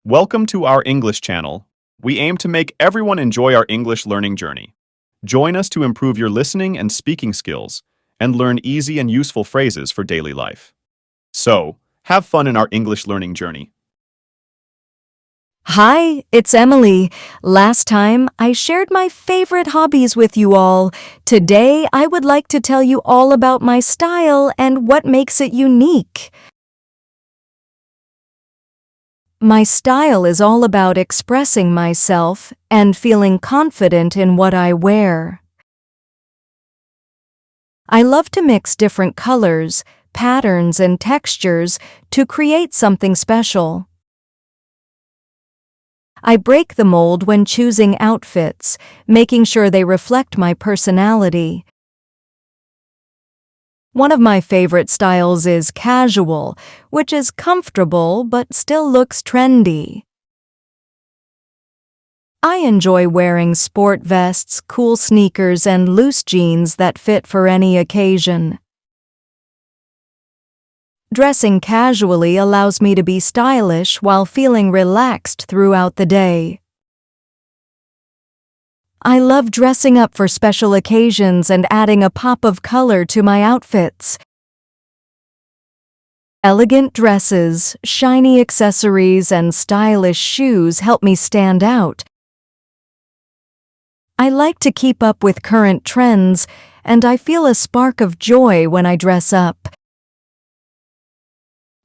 Welcome to our English channel. We aim to make everyone enjoy our English learning journey. Join us to improve your listening and speaking skills and learn easy and useful phrases for daily life. So, have fun in our English learning journey. Hi, it's Emily. Last time, I shared my favorite hobbies with you all. Today, I would like to tell you all about my style and what makes it unique. My style is all about expressing myself and feeling confident in what I wear. I love to mix different colors, patterns, and textures to create something special. I break the mold when choosing outfits, making sure they reflect my personality. One of my favorite styles is casual, which is comfortable but still looks trendy. I enjoy wearing sport vests, cool sneakers, and loose jeans that fit for any occasion. Dressing casually allows me to be stylish while feeling relaxed throughout the day. I love dressing up for special occasions and adding a pop of color to my outfits. Elegant dresses, shiny accessories, and stylish shoes help me stand out. I like to keep up with current trends, and I feel a spark of joy when I dress up.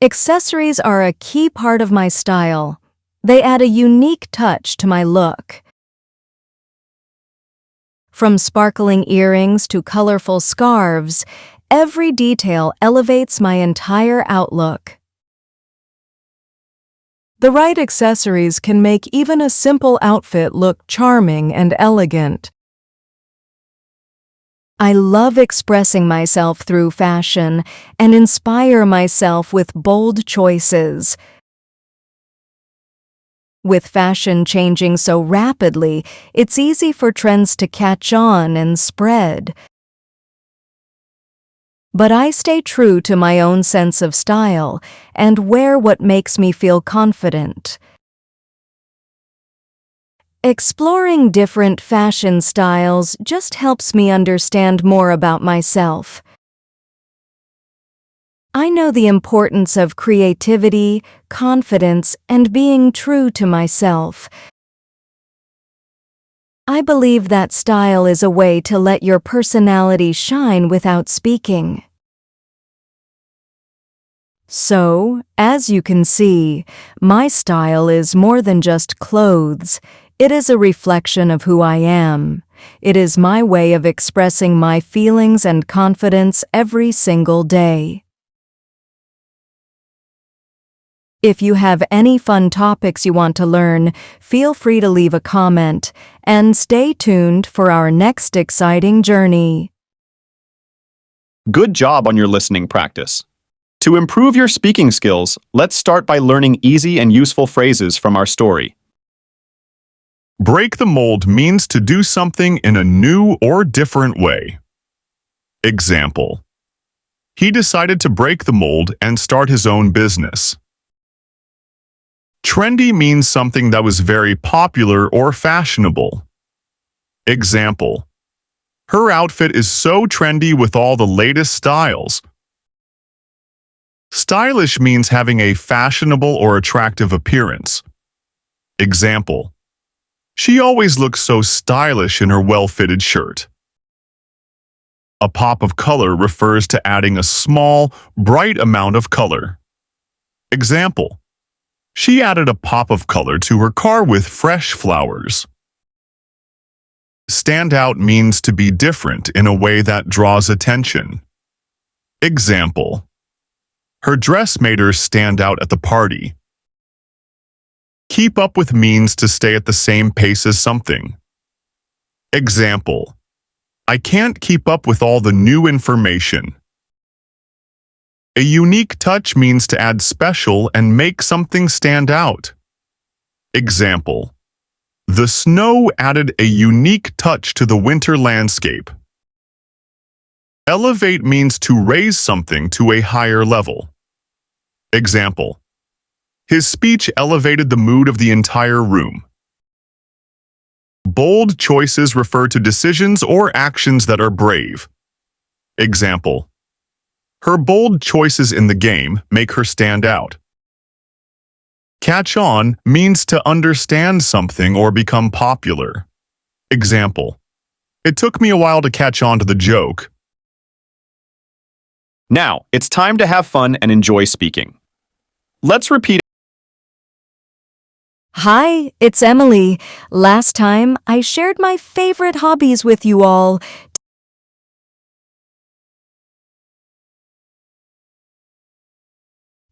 Accessories are a key part of my style. They add a unique touch to my look. From sparkling earrings to colorful scarves, every detail elevates my entire outlook. The right accessories can make even a simple outfit look charming and elegant. I love expressing myself through fashion and inspire myself with bold choices. With fashion changing so rapidly, it's easy for trends to catch on and spread. But I stay true to my own sense of style and wear what makes me feel confident. Exploring different fashion styles just helps me understand more about myself. I know the importance of creativity, confidence, and being true to myself. I believe that style is a way to let your personality shine without speaking. So, as you can see, my style is more than just clothes. It is a reflection of who I am. It is my way of expressing my feelings and confidence every single day. If you have any fun topics you want to learn, feel free to leave a comment, and stay tuned for our next exciting journey. Good job on your listening practice. To improve your speaking skills, let's start by learning easy and useful phrases from our story. Break the mold means to do something in a new or different way. Example: he decided to break the mold and start his own business. Trendy means something that was very popular or fashionable. Example: her outfit is so trendy with all the latest styles. Stylish means having a fashionable or attractive appearance. Example: she always looks so stylish in her well-fitted shirt. A pop of color refers to adding a small, bright amount of color. Example: she added a pop of color to her car with fresh flowers. Stand out means to be different in a way that draws attention. Example: her dress made her stand out at the party. Keep up with means to stay at the same pace as something. Example: I can't keep up with all the new information. A unique touch means to add special and make something stand out. Example: the snow added a unique touch to the winter landscape. Elevate means to raise something to a higher level. Example: His speech elevated the mood of the entire room. Bold choices refer to decisions or actions that are brave. Example: her bold choices in the game make her stand out. Catch on means to understand something or become popular. Example: it took me a while to catch on to the joke. Now, it's time to have fun and enjoy speaking. Let's repeat. Hi, it's Emily. Last time, I shared my favorite hobbies with you all.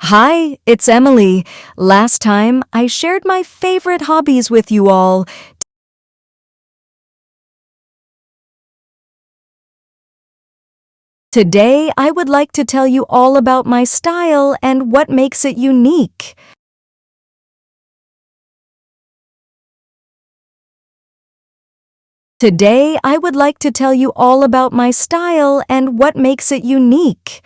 Hi, it's Emily. Last time, I shared my favorite hobbies with you all. Today, I would like to tell you all about my style and what makes it unique. Today, I would like to tell you all about my style and what makes it unique.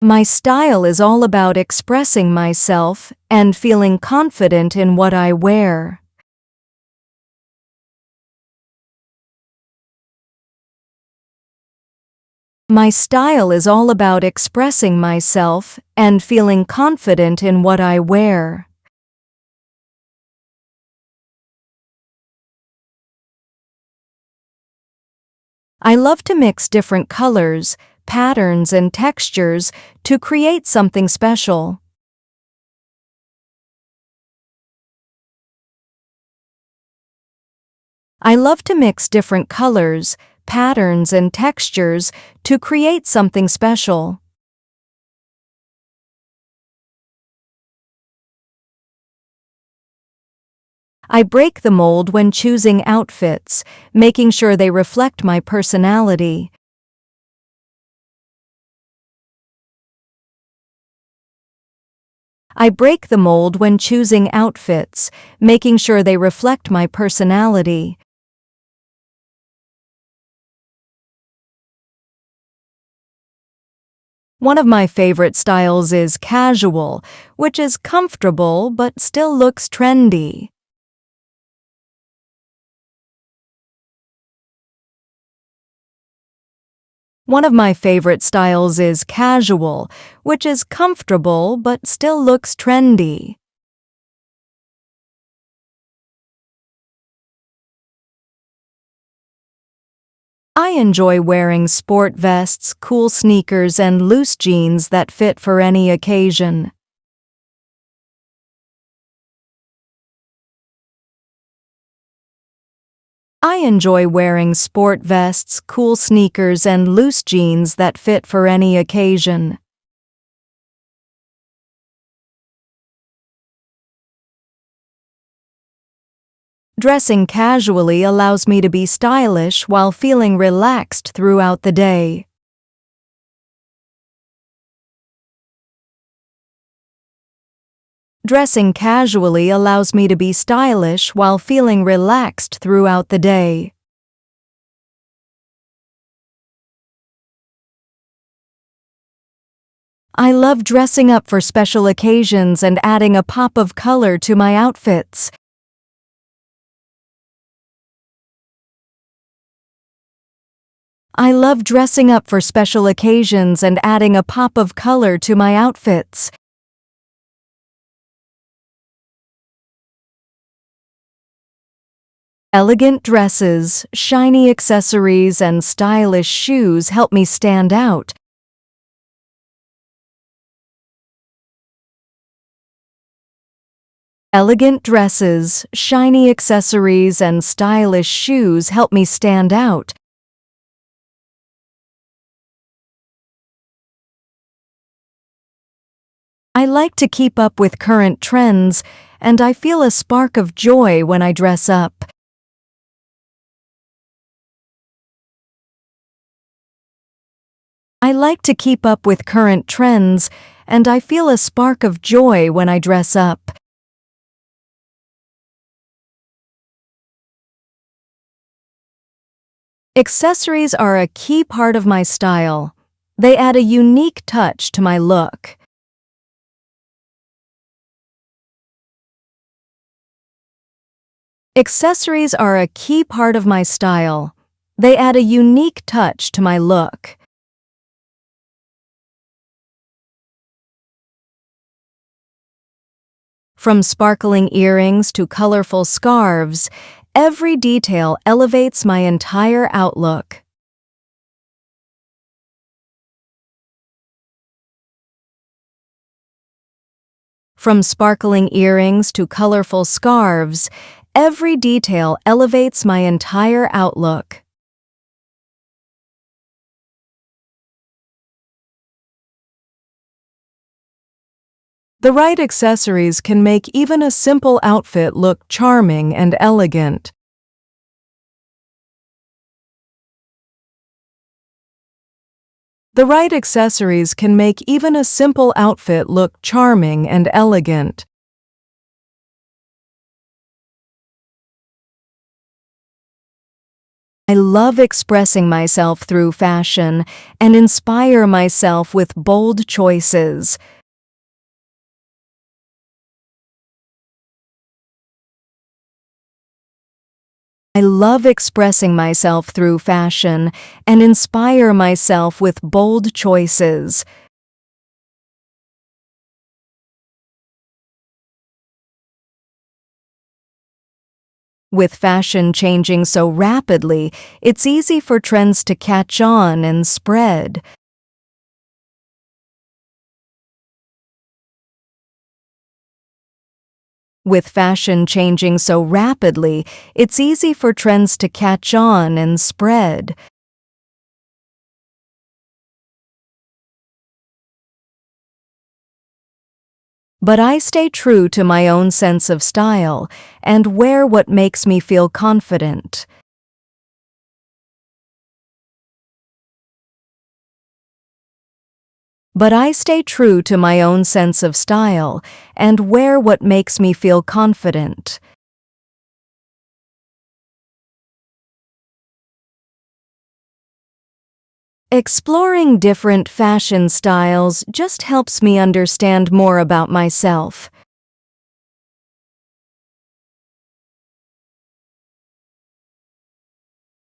My style is all about expressing myself and feeling confident in what I wear. My style is all about expressing myself and feeling confident in what I wear. I love to mix different colors, patterns, and textures to create something special. I love to mix different colors, patterns, and textures to create something special. I break the mold when choosing outfits, making sure they reflect my personality. I break the mold when choosing outfits, making sure they reflect my personality. One of my favorite styles is casual, which is comfortable but still looks trendy. One of my favorite styles is casual, which is comfortable but still looks trendy. I enjoy wearing sport vests, cool sneakers, and loose jeans that fit for any occasion. I enjoy wearing sport vests, cool sneakers, and loose jeans that fit for any occasion. Dressing casually allows me to be stylish while feeling relaxed throughout the day. Dressing casually allows me to be stylish while feeling relaxed throughout the day. I love dressing up for special occasions and adding a pop of color to my outfits. I love dressing up for special occasions and adding a pop of color to my outfits. Elegant dresses, shiny accessories, and stylish shoes help me stand out. Elegant dresses, shiny accessories, and stylish shoes help me stand out. I like to keep up with current trends, and I feel a spark of joy when I dress up. I like to keep up with current trends, and I feel a spark of joy when I dress up. Accessories are a key part of my style. They add a unique touch to my look. Accessories are a key part of my style. They add a unique touch to my look. From sparkling earrings to colorful scarves, every detail elevates my entire outlook. From sparkling earrings to colorful scarves, every detail elevates my entire outlook. The right accessories can make even a simple outfit look charming and elegant. The right accessories can make even a simple outfit look charming and elegant. I love expressing myself through fashion and inspire myself with bold choices. I love expressing myself through fashion and inspire myself with bold choices. With fashion changing so rapidly, it's easy for trends to catch on and spread. With fashion changing so rapidly, it's easy for trends to catch on and spread. But I stay true to my own sense of style and wear what makes me feel confident. But I stay true to my own sense of style and wear what makes me feel confident. Exploring different fashion styles just helps me understand more about myself.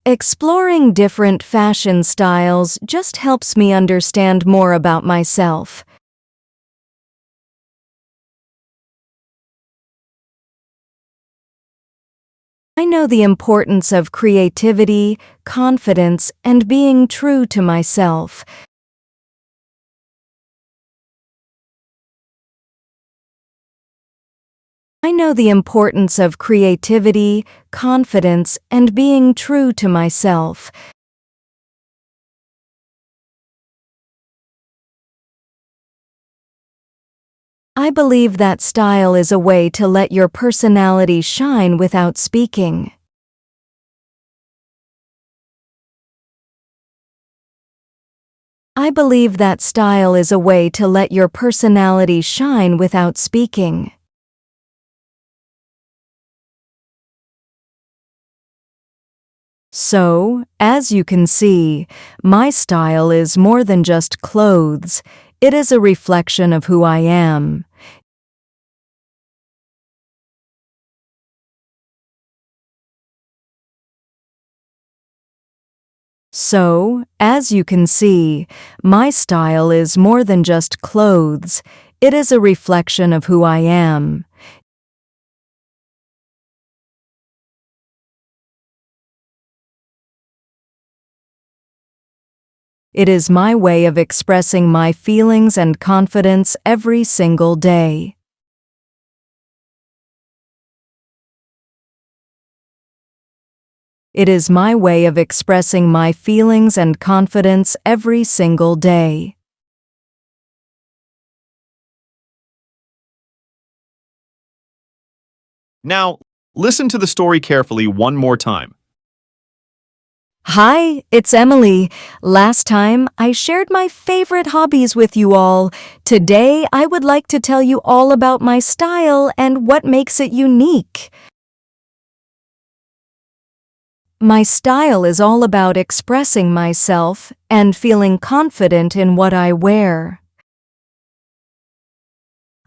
Exploring different fashion styles just helps me understand more about myself. I know the importance of creativity, confidence, and being true to myself. I know the importance of creativity, confidence, and being true to myself. I believe that style is a way to let your personality shine without speaking. I believe that style is a way to let your personality shine without speaking. So, as you can see, my style is more than just clothes. It is a reflection of who I am. So, as you can see, my style is more than just clothes. It is a reflection of who I am. It is my way of expressing my feelings and confidence every single day. It is my way of expressing my feelings and confidence every single day. Now, listen to the story carefully one more time. Hi, it's Emily. Last time, I shared my favorite hobbies with you all. Today, I would like to tell you all about my style and what makes it unique. My style is all about expressing myself and feeling confident in what I wear.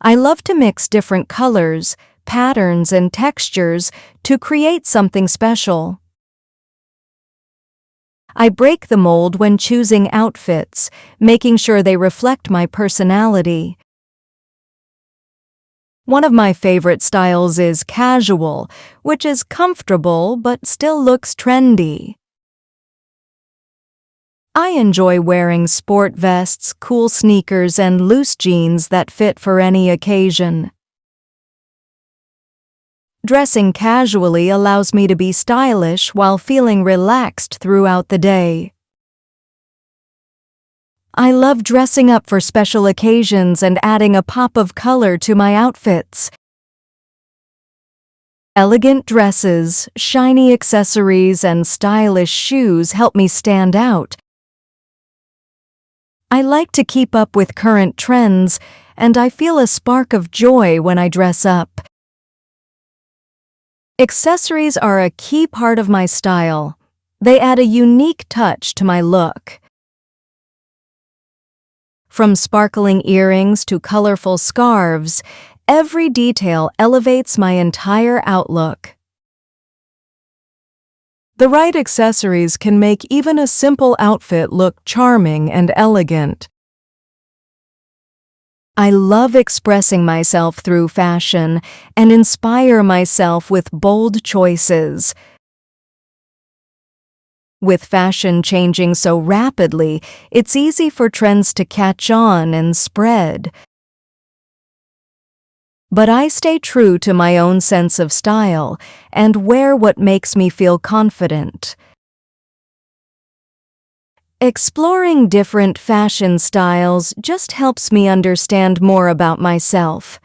I love to mix different colors, patterns, and textures to create something special. I break the mold when choosing outfits, making sure they reflect my personality. One of my favorite styles is casual, which is comfortable but still looks trendy. I enjoy wearing sport vests, cool sneakers, and loose jeans that fit for any occasion. Dressing casually allows me to be stylish while feeling relaxed throughout the day. I love dressing up for special occasions and adding a pop of color to my outfits. Elegant dresses, shiny accessories, and stylish shoes help me stand out. I like to keep up with current trends, and I feel a spark of joy when I dress up. Accessories are a key part of my style. They add a unique touch to my look. From sparkling earrings to colorful scarves, every detail elevates my entire outlook. The right accessories can make even a simple outfit look charming and elegant. I love expressing myself through fashion and inspire myself with bold choices. With fashion changing so rapidly, it's easy for trends to catch on and spread. But I stay true to my own sense of style and wear what makes me feel confident. Exploring different fashion styles just helps me understand more about myself.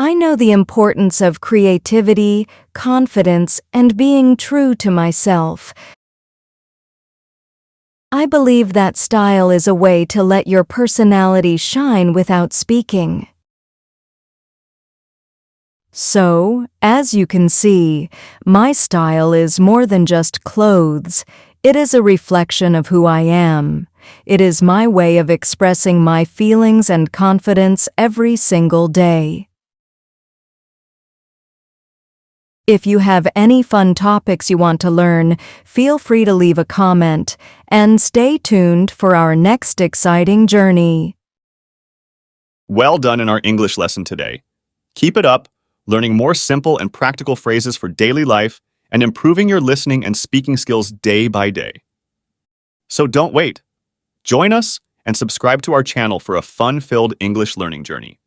I know the importance of creativity, confidence, and being true to myself. I believe that style is a way to let your personality shine without speaking. So, as you can see, my style is more than just clothes. It is a reflection of who I am. It is my way of expressing my feelings and confidence every single day. If you have any fun topics you want to learn, feel free to leave a comment, and stay tuned for our next exciting journey. Well done in our English lesson today. Keep it up, learning more simple and practical phrases for daily life and improving your listening and speaking skills day by day. So don't wait. Join us and subscribe to our channel for a fun-filled English learning journey.